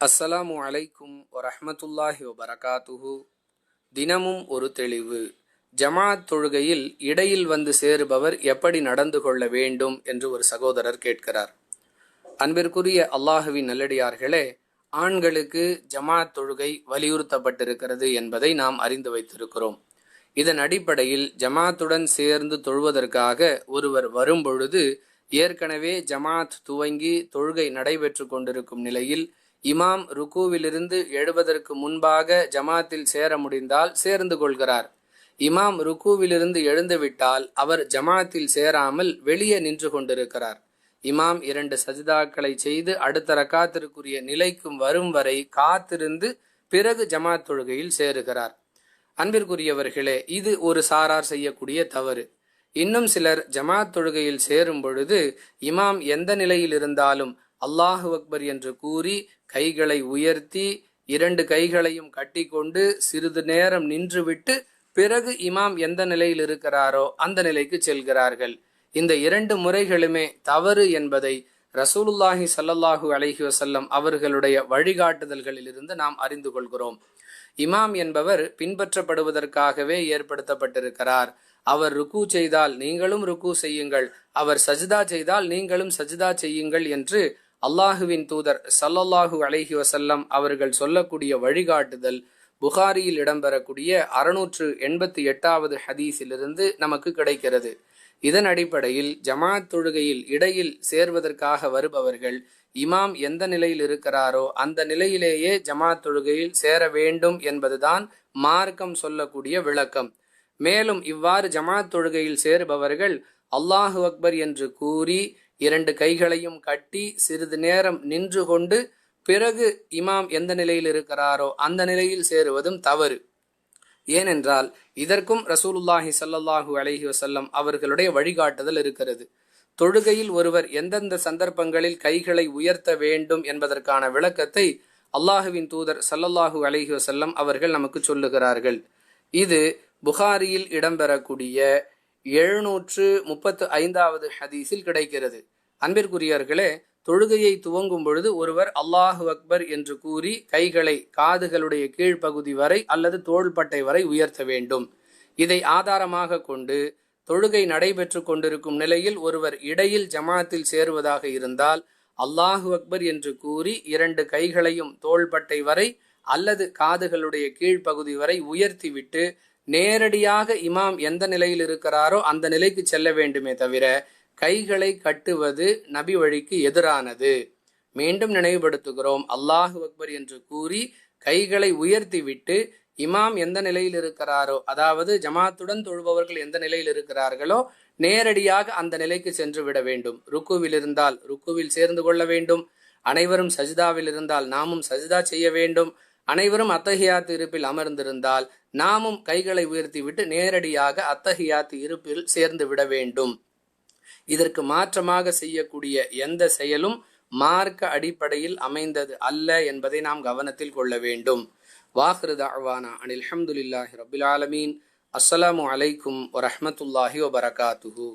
அஸ்ஸலாமு அலைக்கும் வரஹ்மத்துல்லாஹி வபரகாத்துஹு. தினமும் ஒரு தெளிவு. ஜமாத் தொழுகையில் இடையில் வந்து சேருபவர் எப்படி நடந்து கொள்ள வேண்டும் என்று ஒரு சகோதரர் கேட்கிறார். அன்பிற்குரிய அல்லாஹுவின் நல்லடியார்களே, ஆண்களுக்கு ஜமாத் தொழுகை வலியுறுத்தப்பட்டிருக்கிறது என்பதை நாம் அறிந்து வைத்திருக்கிறோம். இதன் அடிப்படையில் ஜமாத்துடன் சேர்ந்து தொழுவதற்காக ஒருவர் வரும்பொழுது ஏற்கனவே ஜமாத் துவங்கி தொழுகை நடைபெற்று கொண்டிருக்கும் நிலையில் இமாம் ருக்கூவிலிருந்து எழுவதற்கு முன்பாக ஜமாத்தில் சேர முடிந்தால் சேர்ந்து கொள்கிறார். இமாம் ருக்கூவிலிருந்து எழுந்துவிட்டால் அவர் ஜமாத்தில் சேராமல் வெளியே நின்று கொண்டிருக்கிறார். இமாம் 2 சஜிதாக்களை செய்து அடுத்த ரக்காத்திற்குரிய நிலைக்கும் வரும் வரை காத்திருந்து பிறகு ஜமாத் தொழுகையில் சேருகிறார். அன்பிற்குரியவர்களே, இது ஒரு சாரார் செய்யக்கூடிய தவறு. இன்னும் சிலர் ஜமாத் தொழுகையில் சேரும் பொழுது இமாம் எந்த நிலையில் இருந்தாலும் அல்லாஹு அக்பர் என்று கூறி கைகளை உயர்த்தி 2 கைகளையும் கட்டிக்கொண்டு சிறிது நேரம் நின்றுவிட்டு பிறகு இமாம் எந்த நிலையில் இருக்கிறாரோ அந்த நிலைக்கு செல்கிறார்கள். இந்த 2 முறைகளுமே தவறு என்பதை ரசூலுல்லாஹி ஸல்லல்லாஹு அலைஹி வஸல்லம் அவர்களுடைய வழிகாட்டுதல்களிலிருந்து நாம் அறிந்து கொள்கிறோம். இமாம் என்பவர் பின்பற்றப்படுவதற்காகவே ஏற்படுத்தப்பட்டிருக்கிறார். அவர் ருக்கு செய்தால் நீங்களும் ருக்கு செய்யுங்கள், அவர் சஜிதா செய்தால் நீங்களும் சஜிதா செய்யுங்கள் என்று அல்லாஹுவின் தூதர் ஸல்லல்லாஹு அலைஹி வஸல்லம் அவர்கள் சொல்லக்கூடிய வழிகாட்டுதல் புகாரியில் இடம்பெறக்கூடிய 688வது ஹதீஸிலிருந்து நமக்கு கிடைக்கிறது. இதன் அடிப்படையில் ஜமாத் தொழுகையில் இடையில் சேர்வதற்காக வருபவர்கள் இமாம் எந்த நிலையில் இருக்கிறாரோ அந்த நிலையிலேயே ஜமாத் தொழுகையில் சேர வேண்டும் என்பதுதான் மார்க்கம் சொல்லக்கூடிய விளக்கம். மேலும் இவ்வாறு ஜமாத் தொழுகையில் சேருபவர்கள் அல்லாஹு அக்பர் என்று கூறி 2 கைகளையும் கட்டி சிறிது நேரம் நின்று கொண்டு பிறகு இமாம் எந்த நிலையில் இருக்கிறாரோ அந்த நிலையில் சேருவதும் தவறு. ஏனென்றால் இதற்கும் ரசூலுல்லாஹி ஸல்லல்லாஹு அலைஹி வஸல்லம் அவர்களுடைய வழிகாட்டுதல் இருக்கிறது. தொழுகையில் ஒருவர் எந்தெந்த சந்தர்ப்பங்களில் கைகளை உயர்த்த வேண்டும் என்பதற்கான விளக்கத்தை அல்லாஹுவின் தூதர் ஸல்லல்லாஹு அலைஹி வஸல்லம் அவர்கள் நமக்கு சொல்லுகிறார்கள். இது புகாரியில் இடம்பெறக்கூடிய 735வது ஹதீஸில் கிடைக்கிறது. அன்பிற்குரியவர்களே, தொழுகையை துவங்கும் பொழுது ஒருவர் அல்லாஹு அக்பர் என்று கூறி கைகளை காதுகளுடைய கீழ்ப்பகுதி வரை அல்லது தோள்பட்டை வரை உயர்த்த வேண்டும். இதை ஆதாரமாக கொண்டு தொழுகை நடைபெற்று கொண்டிருக்கும் நிலையில் ஒருவர் இடையில் ஜமாத்தில் சேருவதாக இருந்தால் அல்லாஹு அக்பர் என்று கூறி 2 கைகளையும் தோள்பட்டை வரை அல்லது காதுகளுடைய கீழ்ப்பகுதி வரை உயர்த்திவிட்டு நேரடியாக இமாம் எந்த நிலையில் இருக்கிறாரோ அந்த நிலைக்கு செல்ல வேண்டுமே தவிர கைகளை கட்டுவது நபி வழிக்கு எதிரானது. மீண்டும் நினைவுபடுத்துகிறோம், அல்லாஹு அக்பர் என்று கூறி கைகளை உயர்த்திவிட்டு இமாம் எந்த நிலையில் இருக்கிறாரோ, அதாவது ஜமாத்துடன் தொழுபவர்கள் எந்த நிலையில் இருக்கிறார்களோ நேரடியாக அந்த நிலைக்கு சென்று விட வேண்டும். ருக்குவில் இருந்தால் ருக்குவில் சேர்ந்து கொள்ள வேண்டும். அனைவரும் சஜிதாவில் இருந்தால் நாமும் சஜிதா செய்ய வேண்டும். அனைவரும் அத்தஹியாத்து இருப்பில் அமர்ந்திருந்தால் நாமும் கைகளை உயர்த்திவிட்டு நேரடியாக அத்தஹியாத்து இருப்பில் சேர்ந்து விட வேண்டும். இதற்கு மாற்றமாக செய்யக்கூடிய எந்த செயலும் மார்க்க அடிப்படையில் அமைந்தது அல்ல என்பதை நாம் கவனத்தில் கொள்ள வேண்டும். வாஹிரு தஅவானா அனில் ஹம்துலில்லாஹி ரப்பில் ஆலமீன். அஸ்ஸலாமு அலைக்கும் வரஹ்மத்துல்லாஹி வபரகாத்துஹு.